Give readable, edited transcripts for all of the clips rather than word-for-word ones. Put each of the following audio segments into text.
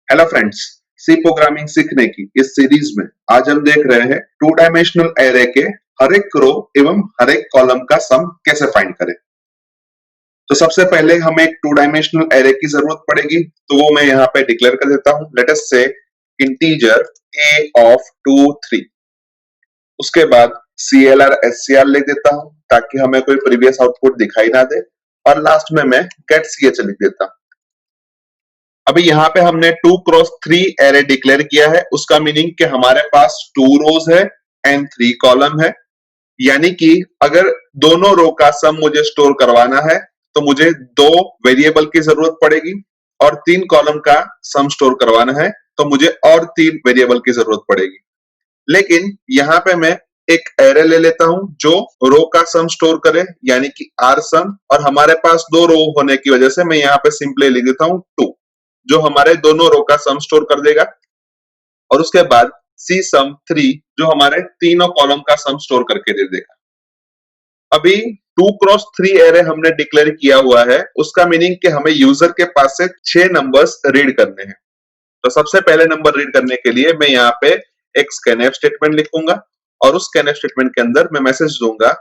Hello friends, सी programming सीखने की इस सीरीज में आज हम देख रहे हैं टू डायमेंशनल एरे के हर एक रो एवं हर एक कॉलम का सम कैसे फाइंड करें। तो सबसे पहले हमें एक टू डायमेंशनल एरे की जरूरत पड़ेगी, तो वो मैं यहाँ पे डिक्लेयर कर देता हूँ। Late us say integer a of 2 3। उसके बाद CLR SCR लिख देता हूँ ताकि हमें कोई प्रीवियस आउटपुट दिखाई ना दे, और लास्ट में मैं गेट CH लिख देता हूँ। अभी यहाँ पे हमने 2x3 एरे डिक्लेयर किया है। उसका मीनिंग कि हमारे पास 2 रोज है एंड 3 कॉलम है, यानी कि अगर दोनों रो का सम मुझे स्टोर करवाना है तो मुझे 2 वेरिएबल की जरूरत पड़ेगी, और 3 कॉलम का सम स्टोर करवाना है तो मुझे और 3 वेरिएबल की जरूरत पड़ेगी। लेकिन यहाँ पे मैं एक एरे ले लेता हूं जो रो का सम स्टोर करे, यानी कि आर सम, और हमारे पास 2 रो होने की वजह से मैं यहाँ पे सिंपली लिख देता हूं 2, जो हमारे दोनों रो का सम स्टोर कर देगा। और उसके बाद सी सम 3 जो हमारे तीनों कॉलम का सम स्टोर करके दे देगा। अभी 2x3 एरे हमने डिक्लेयर किया हुआ है, उसका मीनिंग कि हमें यूजर के पास से 6 नंबर्स रीड करने हैं। तो सबसे पहले नंबर रीड करने के लिए मैं यहाँ पे एक स्कैनफ स्टेटमेंट लिखूंगा, और उस स्कैनफ स्टेटमेंट के अंदर मैं मैसेज दूंगा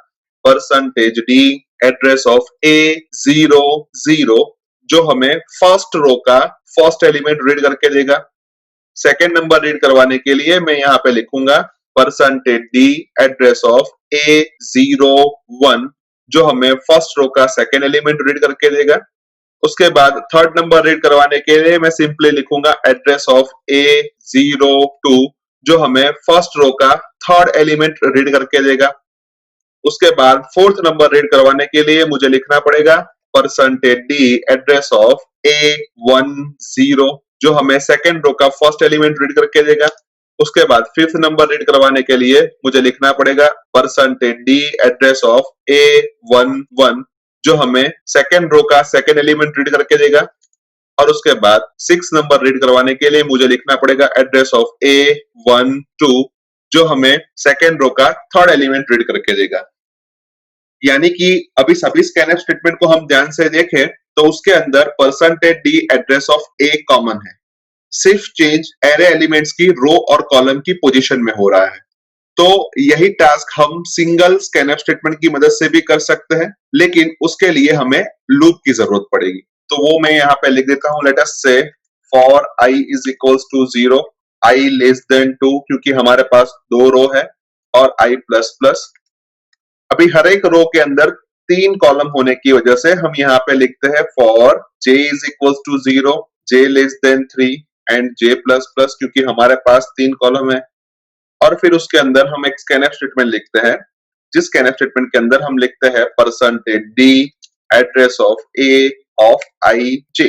percentage D address of A00, जो हमें फर्स्ट रो का फर्स्ट एलिमेंट रीड करके देगा। सेकेंड नंबर रीड करवाने के लिए मैं यहाँ पे लिखूंगा percentage D address of A01, जो हमें फर्स्ट रो का सेकेंड एलिमेंट रीड करके देगा। उसके बाद थर्ड नंबर रीड करवाने के लिए मैं सिंपली लिखूंगा एड्रेस ऑफ A02, जो हमें फर्स्ट रो का थर्ड एलिमेंट रीड करके देगा। उसके बाद फोर्थ नंबर रीड करवाने के लिए मुझे लिखना पड़ेगा percentage D address of A10, जो हमें सेकेंड रो का फर्स्ट एलिमेंट रीड करके देगा। उसके बाद फिफ्थ नंबर रीड करवाने के लिए मुझे लिखना पड़ेगा percentage D address of A11, जो हमें सेकेंड रो का सेकेंड एलिमेंट रीड करके देगा। और उसके बाद सिक्स नंबर रीड करवाने के लिए मुझे लिखना पड़ेगा एड्रेस ऑफ A12, जो हमें सेकेंड रो का थर्ड एलिमेंट रीड करके देगा। यानी कि अभी सभी स्कैनफ स्टेटमेंट को हम ध्यान से देखें तो उसके अंदर percentage D address of A common है, सिर्फ चेंज एरे एलिमेंट्स की रो और कॉलम की पोजीशन में हो रहा है। तो यही टास्क हम सिंगल स्कैनफ स्टेटमेंट की मदद से भी कर सकते हैं, लेकिन उसके लिए हमें लूप की जरूरत पड़ेगी। तो वो मैं यहाँ पे लिख देता हूं, let us say for i is equals to 0, i less than 2, क्योंकि हमारे पास 2 रो है, और i प्लस प्लस। अभी हर एक रो के अंदर 3 कॉलम होने की वजह से हम यहाँ पे लिखते हैं for j is equals to 0, j less than 3 and j plus plus, क्योंकि हमारे पास 3 कॉलम है। और फिर उसके अंदर हम एक स्कैनफ स्टेटमेंट लिखते हैं, जिस स्कैनफ स्टेटमेंट के अंदर हम लिखते हैं percentage D address of A of ij,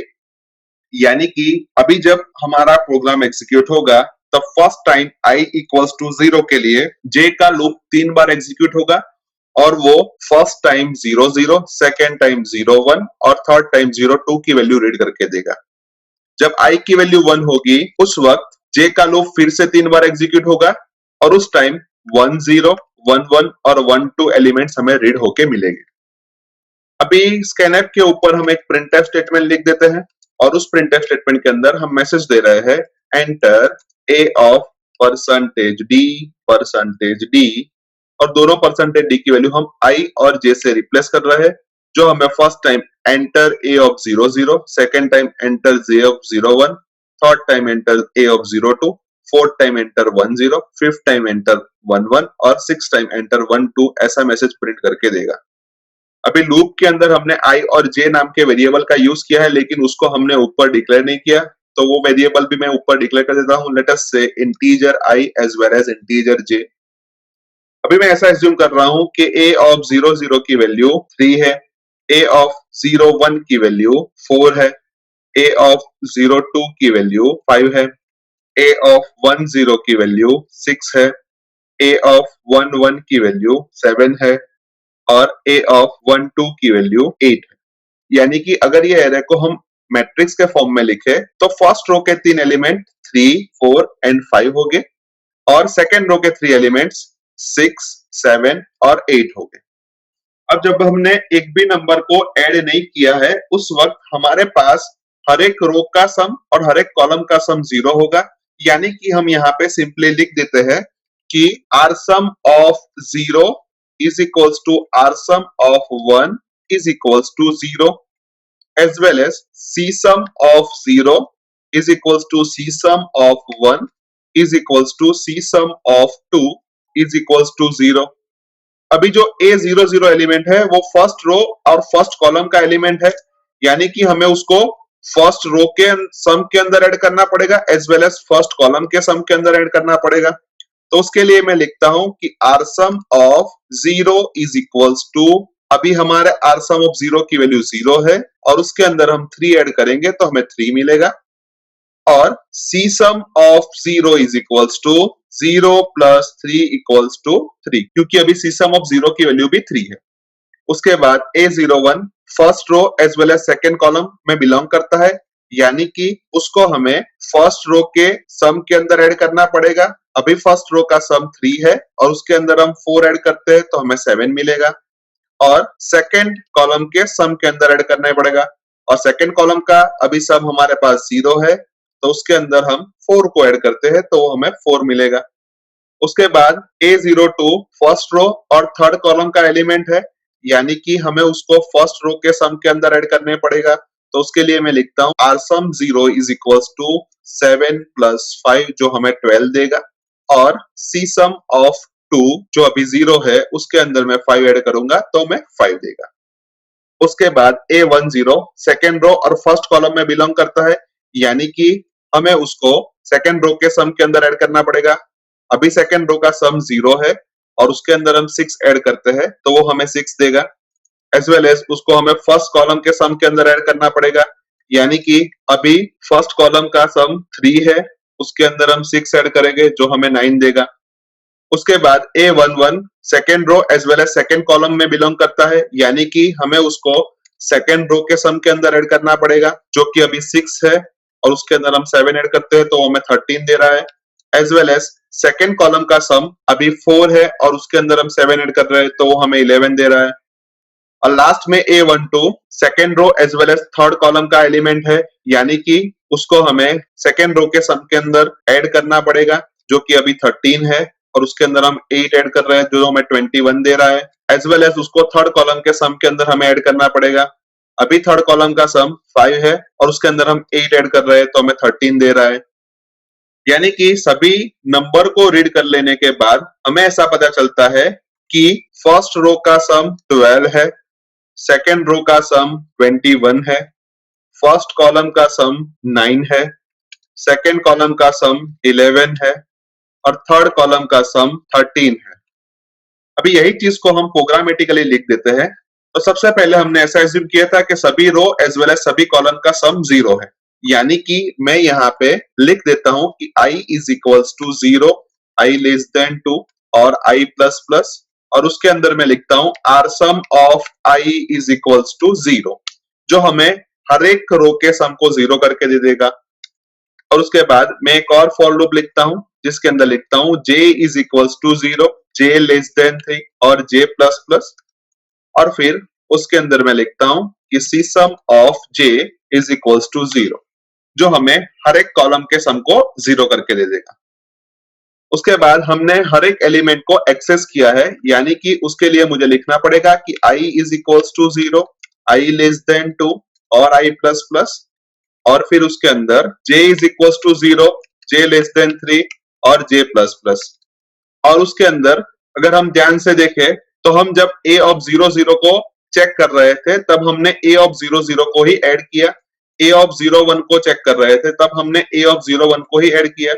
यानी कि अभी जब हमारा प्रोग्राम एग्जीक्यूट होगा तब first time i equals to 0 के लिए j का लूप 3 बार एग्जीक्यूट होगा, और वो फर्स्ट टाइम 0 0, सेकेंड टाइम 0 1 और थर्ड टाइम 0 2 की वैल्यू रीड करके देगा। जब i की वैल्यू 1 होगी उस वक्त j का लूप फिर से 3 बार एग्जीक्यूट होगा, और उस टाइम 1 0 1 1 और 1 2 एलिमेंट्स हमें रीड होके मिलेंगे। अभी स्कैनफ के ऊपर हम एक प्रिंटफ स्टेटमेंट लिख देते हैं, और उस प्रिंटफ स्टेटमेंट के अंदर हम मैसेज दे रहे हैं enter A of percentage D, और दोनों परसेंटेज डी की वैल्यू हम i और j से रिप्लेस कर रहे हैं, जो हमें first time enter A of 0 0, second time enter J of 0 1, third time enter A of 0 2, fourth time enter 1 0, fifth time enter 1 1 और सिक्स टाइम एंटर 1 2, ऐसा मैसेज प्रिंट करके देगा। अभी लूप के अंदर हमने i और j नाम के वेरिएबल का यूज किया है, लेकिन उसको हमने ऊपर डिक्लेयर नहीं किया, तो वो वेरिएबल भी मैं ऊपर डिक्लेयर कर देता हूं। Let us say integer i as well as integer j। अभी मैं ऐसा एज्यूम कर रहा हूं कि a ऑफ 0 0 की वैल्यू 3 है, a ऑफ 0 1 की वैल्यू 4 है, a ऑफ 0 2 की वैल्यू 5 है, a ऑफ 1 0 की वैल्यू 6 है, a ऑफ 1 1 की वैल्यू 7 है, और a ऑफ 1 2 की वैल्यू 8 है। यानी कि अगर ये एरे को हम मैट्रिक्स के फॉर्म में लिखे तो फर्स्ट रो के 3 एलिमेंट 3 4 एंड 5 हो गए, और सेकेंड रो के 3 एलिमेंट्स 6 7 और 8 हो गए। अब जब हमने एक भी नंबर को ऐड नहीं किया है उस वक्त हमारे पास हर एक रो का सम और हर एक कॉलम का सम 0 होगा, यानी कि हम यहाँ पे सिंपली लिख देते हैं कि r sum of 0 is equals to r sum of 1 is equals to 0, as well as C sum of 0 is equals to C sum of 1 is equals to C sum of 2 is equals to 0. अभी जो A00 element है वो first रो और first column का element है, यानी कि हमें उसको फर्स्ट रो के सम के अंदर ऐड करना पड़ेगा as well as first column के सम के अंदर ऐड करना पड़ेगा। तो उसके लिए मैं लिखता हूं कि r sum of 0 is equals to, अभी हमारे आर सम ऑफ 0 की वैल्यू 0 है और उसके अंदर हम 3 ऐड करेंगे तो हमें 3 मिलेगा, और C sum of 0 is equals to 0 plus 3 equals to 3, क्योंकि अभी सी सम ऑफ 0 की वैल्यू भी 3 है। उसके बाद A01 first row as well as second column में बिलोंग करता है, यानी कि उसको हमें फर्स्ट रो के सम के अंदर ऐड करना पड़ेगा। अभी फर्स्ट रो का सम 3 है और उसके अंदर हम 4 ऐड करते हैं तो हमें 7 मिलेगा, और सेकेंड कॉलम के सम के अंदर ऐड करना पड़ेगा, और सेकेंड कॉलम का अभी सम हमारे पास 0 है तो उसके अंदर हम 4 को ऐड करते हैं तो हमें 4 मिलेगा। उसके बाद A02 फर्स्ट रो और थर्ड कॉलम का एलिमेंट है, यानी कि हमें उसको फर्स्ट रो के सम के अंदर ऐड करने पड़ेगा, तो उसके लिए मैं लिखता हूं r sum 0 is equals to 7 plus 5 जो हमें 12 देगा, और सी सम ऑफ 2 जो अभी 0 है उसके अंदर मैं 5 ऐड करूंगा तो मैं 5 देगा। उसके बाद A10 सेकेंड रो और फर्स्ट कॉलम में बिलोंग करता है, यानी कि हमें उसको सेकेंड रो के सम के अंदर ऐड करना पड़ेगा। अभी सेकेंड रो का सम 0 है और उसके अंदर हम 6 ऐड करते हैं तो वो हमें 6 देगा, एज वेल एज उसको हमें फर्स्ट कॉलम के सम के अंदर ऐड करना पड़ेगा, यानी कि अभी फर्स्ट कॉलम का सम 3 है, उसके अंदर हम 6 ऐड करेंगे जो हमें 9 देगा। उसके बाद A11 second row as well as second column में बिलोंग करता है, यानी कि हमें उसको सेकेंड रो के सम के अंदर ऐड करना पड़ेगा जो कि अभी 6 है, और उसके अंदर हम 7 ऐड करते हैं तो हमें 13 दे रहा है, as well as second column का सम अभी 4 है और उसके अंदर हम 7 ऐड कर रहे हैं तो वो हमें 11 दे रहा है। और लास्ट में A12 second row as well as third column का एलिमेंट है, यानी कि उसको हमें सेकेंड रो के सम के अंदर ऐड करना पड़ेगा जो कि अभी 13 है, और उसके अंदर हम 8 ऐड कर रहे हैं जो हमें 21 दे रहा है, एज वेल एज उसको थर्ड कॉलम के सम के अंदर हमें ऐड करना पड़ेगा। अभी थर्ड कॉलम का सम 5 है और उसके अंदर हम 8 ऐड कर रहे हैं तो हमें 13 दे रहा है, यानी कि सभी नंबर को रीड कर लेने के बाद हमें ऐसा पता चलता है कि फर्स्ट रो का सम 12 है, सेकेंड रो का सम 21 है, फर्स्ट कॉलम का सम 9 है, सेकेंड कॉलम का सम 11 है, और थर्ड कॉलम का सम 13 है। अभी यही चीज को हम प्रोग्रामेटिकली लिख देते हैं। तो सबसे पहले हमने ऐसा एज्यूम किया था कि सभी रो एज वेल एज सभी कॉलम का सम 0 है, यानी कि मैं यहाँ पे लिख देता हूं कि i is equals to 0, i less than 2 और i प्लस प्लस, और उसके अंदर मैं लिखता हूं r sum of i is equals to 0, जो हमें हर एक रो के सम को 0 करके दे देगा। और उसके बाद मैं एक और फॉर लूप लिखता हूं जिसके अंदर लिखता हूं j is equals to 0, j less than 3 और j प्लस प्लस, और फिर उसके अंदर मैं लिखता हूं कि C sum of j is equals to 0, जो हमें हर एक कॉलम के सम को 0 करके दे देगा। उसके बाद हमने हर एक एलिमेंट को एक्सेस किया है, यानी कि उसके लिए मुझे लिखना पड़ेगा कि i is equals to 0, i less than 2 और i प्लस प्लस, और फिर उसके अंदर j is equals to 0, j less than 3 और j प्लस प्लस। और उसके अंदर अगर हम ध्यान से देखें तो हम जब a ऑफ 00 को चेक कर रहे थे तब हमने a ऑफ 00 को ही ऐड किया, a ऑफ 01 को चेक कर रहे थे तब हमने a ऑफ 01 को ही ऐड किया,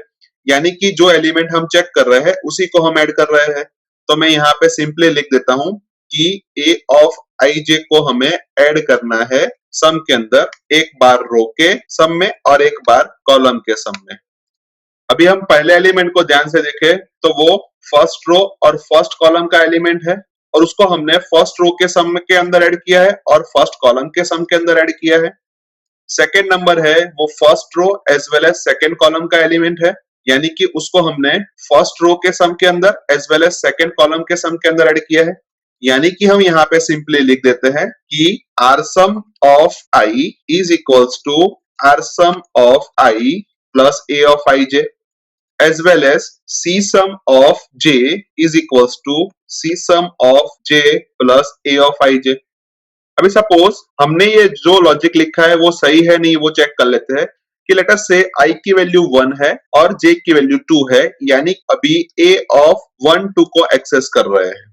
यानी कि जो एलिमेंट हम चेक कर रहे हैं उसी को हम ऐड कर रहे हैं। तो मैं यहाँ पे सिंपली लिख देता हूं कि a ऑफ ij को हमें ऐड करना है सम के अंदर, एक बार रो के सम में और एक बार कॉलम के सम में। अभी हम पहले एलिमेंट को ध्यान से देखें तो वो फर्स्ट रो और फर्स्ट कॉलम का एलिमेंट है, और उसको हमने फर्स्ट रो के सम के अंदर ऐड किया है और फर्स्ट कॉलम के सम के अंदर ऐड किया है। सेकेंड नंबर है वो first row as well as second column का एलिमेंट है, यानी कि उसको हमने फर्स्ट रो के सम के अंदर as well as second column के सम के अंदर ऐड किया है, यानी कि हम यहाँ पे सिंपली लिख देते हैं कि r sum of i is equals to r sum of I plus a of ij as well as c sum of j is equals to c sum of j plus a of ij। अभी suppose हमने ये जो logic लिखा है वो सही है नहीं वो चेक कर लेते हैं कि लेट अस से i की वैल्यू 1 है और j की वैल्यू 2 है, यानी अभी a ऑफ 1 2 को एक्सेस कर रहे हैं,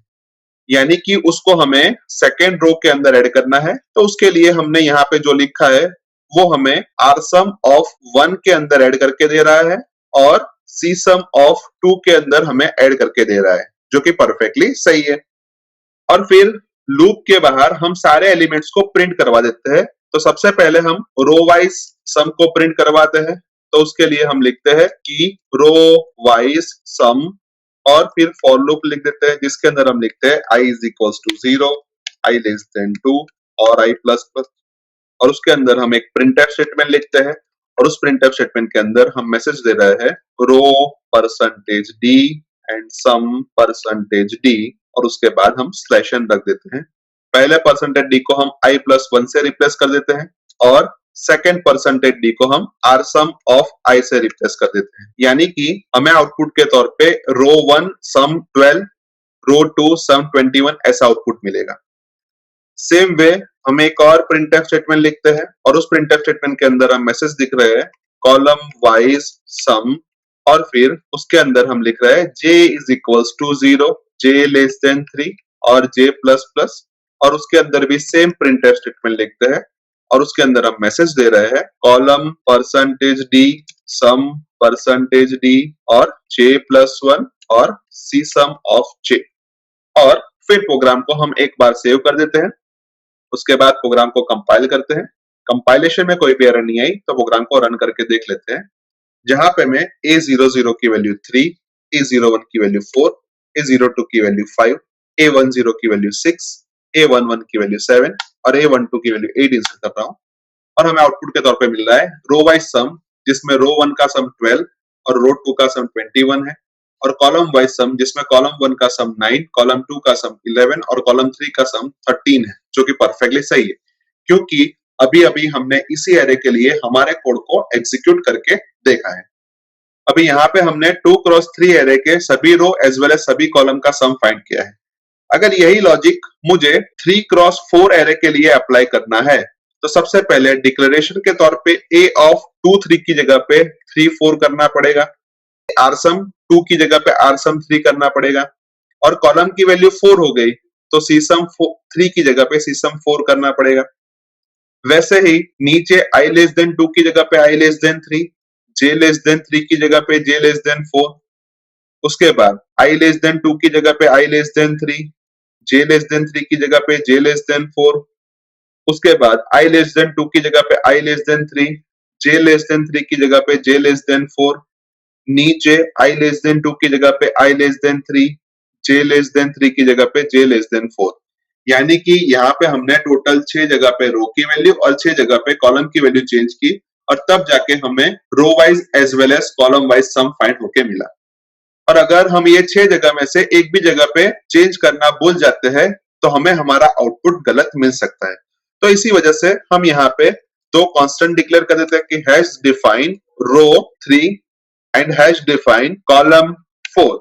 यानी कि उसको हमें सेकेंड रो के अंदर ऐड करना है। तो उसके लिए हमने यहाँ पे जो लिखा है वो हमें r सम ऑफ 1 के अंदर ऐड करके दे रहा है और c सम ऑफ 2 के अंदर हमें ऐड करके दे रहा है, जो कि परफेक्टली सही है। और फिर लूप के बाहर हम सारे एलिमेंट्स को प्रिंट करवा देते हैं। तो सबसे पहले हम रो वाइज सम को प्रिंट करवाते हैं। तो उसके लिए हम लिखते हैं कि रो वाइज सम और फिर फॉर लूप लिख देते हैं जिसके अंदर हम लिखते हैं i is equals to 0, i less than 2 और i प्लस प्लस, और उसके अंदर हम एक प्रिंटफ स्टेटमेंट लिखते हैं और उस प्रिंटफ स्टेटमेंट के अंदर हम मैसेज दे रहे हैं row percentage d and sum percentage d और उसके बाद हम स्लैश n रख देते हैं। पहले परसेंटेज d को हम i प्लस 1 से रिप्लेस कर देते हैं और सेकेंड परसेंटेज d को हम r सम ऑफ i से रिप्लेस कर देते हैं, यानी कि हमें आउटपुट के तौर पे रो 1 सम 12, रो 2 सम 21 ऐसा आउटपुट मिलेगा। सेम वे हम एक और प्रिंटफ स्टेटमेंट लिखते हैं और उस प्रिंटफ स्टेटमेंट के अंदर हम मैसेज दिख रहे हैं कॉलम वाइज सम और फिर उसके अंदर हम लिख रहे हैं j is equals to 0, j less than 3 और j प्लस प्लस, और उसके अंदर भी सेम प्रिंटफ स्टेटमेंट लिखते हैं और उसके अंदर हम मैसेज दे रहे हैं column percentage d sum percentage d और j प्लस 1 और c सम ऑफ j, और फिर प्रोग्राम को हम एक बार सेव कर देते हैं। उसके बाद प्रोग्राम को कंपाइल करते हैं। कंपाइलेशन में कोई भी एरर नहीं आई तो प्रोग्राम को रन करके देख लेते हैं। जहां पे मैं a00 की वैल्यू 3, a01 की वैल्यू 4, a02 की वैल्यू 5, a10 की वैल्यू 6, a11 की वैल्यू 7 और a12 की वैल्यू 8 इंसर्ट कर रहा हूं और हमें आउटपुट के तौर पे मिल रहा है रो वाइज सम जिसमें रो 1 का सम 12 और रो 2 का सम 21 है, और कॉलम वाइज सम जिसमें कॉलम 1 का सम 9, कॉलम 2 का सम 11 और कॉलम 3 का सम 13 है, जो कि परफेक्टली सही है क्योंकि अभी अभी हमने इसी एरे के लिए हमारे कोड को एग्जीक्यूट करके देखा है। अभी यहाँ पे हमने 2 क्रॉस 3 एरे के सभी रो एज वेल एज सभी कॉलम का सम फाइंड किया है। अगर यही लॉजिक मुझे 3 क्रॉस 4 एरे के लिए अप्लाई करना है तो सबसे पहले डिक्लेरेशन के तौर पे a ऑफ 2 3 की जगह पे 3 4 करना पड़ेगा, r सम 2 की जगह पे r सम 3 करना पड़ेगा, और कॉलम की वैल्यू 4 हो गई तो c सम 3 की जगह पे c सम 4 करना पड़ेगा। वैसे ही नीचे i लेस देन 2 की जगह पे i less than 3, j less than 3 की जगह पे j लेस देन 4, उसके बाद i लेस देन 2 की जगह पे i less than 3, j less than 3 की जगह पे j लेस देन 4, उसके बाद i लेस देन 2 की जगह पे i less than 3, j less than 3 की जगह पे j लेस देन 4, नीचे i लेस देन 2 की जगह पे i less than 3, j less than 3 की जगह पे j लेस देन 4, यानी कि यहाँ पे हमने टोटल 6 जगह पे रो की वैल्यू और 6 जगह पे कॉलम की वैल्यू चेंज की और तब जाके हमें row wise as well as column wise sum find होके मिला। और अगर हम ये 6 जगह में से एक भी जगह पे चेंज करना भूल जाते हैं तो हमें हमारा आउटपुट गलत मिल सकता है। तो इसी वजह से हम यहाँ पे 2 कांस्टेंट डिक्लेयर कर देते हैं कि hash define row 3 and hash define column 4,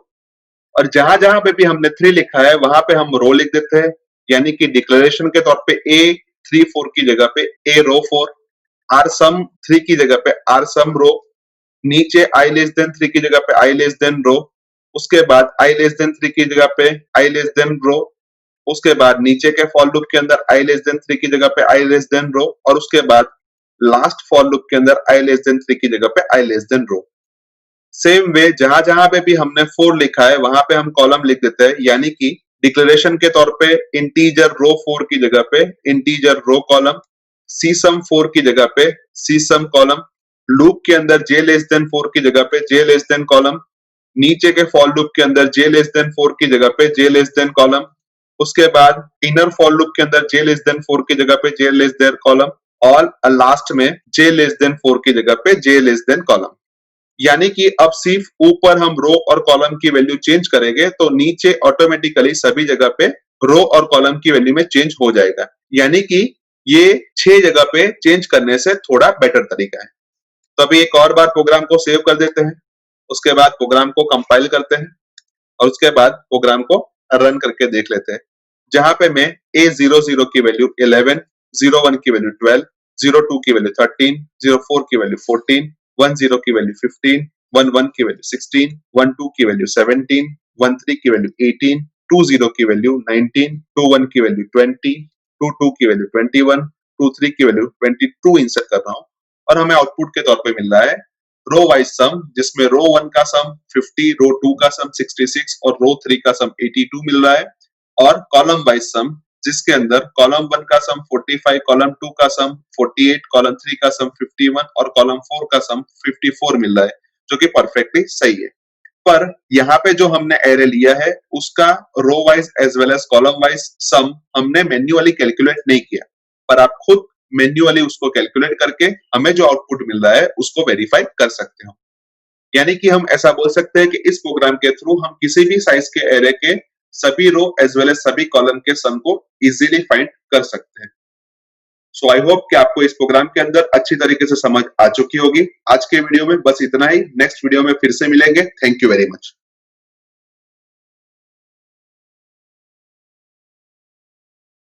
और जहां जहां पे भी हमने 3 लिखा है वहां पे हम रो लिख देते हैं, यानी कि डिक्लेरेशन के तौर पे a 3 4 की जगह पे a रो 4, r सम 3 की जगह पे r सम रो, नीचे i लेस देन 3 की जगह पे i लेस देन रो, उसके बाद i लेस देन 3 की जगह पे i लेस देन रो, उसके बाद नीचे के फॉर लूप के अंदर i लेस देन 3 की जगह पे i लेस देन रो, और उसके बाद लास्ट फॉर लूप के अंदर i लेस देन 3 की जगह पे i less than row. Same way जहां जहां पे भी हमने 4 लिखा है वहां पे हम कॉलम लिख देते हैं, यानी कि डिक्लेरेशन के तौर पे इंटीजर रो 4 की जगह पे इंटीजर रो कॉलम, सी सम 4 की जगह पे सी सम कॉलम, लूप के अंदर j लेस देन 4 की जगह पे j लेस देन कॉलम, नीचे के फॉर लूप के अंदर j लेस देन 4 की जगह पे j लेस देन कॉलम, उसके बाद इनर फॉर लूप के अंदर j लेस देन 4 की जगह पे j लेस देन कॉलम, और लास्ट में j लेस देन 4 की जगह पे j लेस देन कॉलम। यानी कि अब सिर्फ ऊपर हम रो और कॉलम की वैल्यू चेंज करेंगे तो नीचे ऑटोमेटिकली सभी जगह पे रो और कॉलम की वैल्यू में चेंज हो जाएगा। यानी कि ये 6 जगह पे चेंज करने से थोड़ा बेटर तरीका है। तो अभी एक और बार प्रोग्राम को सेव कर देते हैं, उसके बाद प्रोग्राम को कंपाइल करते हैं और उसके बाद प्रोग्राम को रन करके देख लेते हैं। जहां पे मैं A00 की वैल्यू 11, 01 की वैल्यू 12, 02 की वैल्यू 13, 04 की वैल्यू 14, 10 की वैल्यू 15, 11 की वैल्यू 16, 12 की वैल्यू 17, 13 की वैल्यू 18, 20 की वैल्यू 19, 21 की वैल्यू 20, 22 की वैल्यू 21, 23 की वैल्यू 22 इंसर्ट कर रहा हूँ और हमें आउटपुट के तौर पे मिल रहा है रो वाइज सम, जिसमें रो 1 का सम 50, रो 2 का सम 66 और रो 3 का सम 82 मिल रहा है और कॉलम वाइज सम जिसके अंदर कॉलम 1 का सम 45, कॉलम 2 का सम 48, कॉलम 3 का सम 51 और कॉलम 4 का सम 54 मिल रहा है, जो कि परफेक्टली सही है। पर यहाँ पे जो हमने एरे लिया है उसका row wise as well as column wise sum हमने मैन्युअली कैलकुलेट नहीं किया, पर आप खुद मैन्युअली उसको कैलकुलेट करके हमें जो आउटपुट मिल रहा है उसको वेरीफाई कर सकते हो। यानी कि हम ऐसा बोल सकते हैं कि इस प्रोग्राम के थ्रू हम किसी भी साइज के एरे के सभी रो एज वेल एज सभी कॉलम के सम को इजीली फाइंड कर सकते हैं। सो आई होप कि आपको इस प्रोग्राम के अंदर अच्छी तरीके से समझ आ चुकी होगी। आज के वीडियो में बस इतना ही, नेक्स्ट वीडियो में फिर से मिलेंगे। Thank you very much.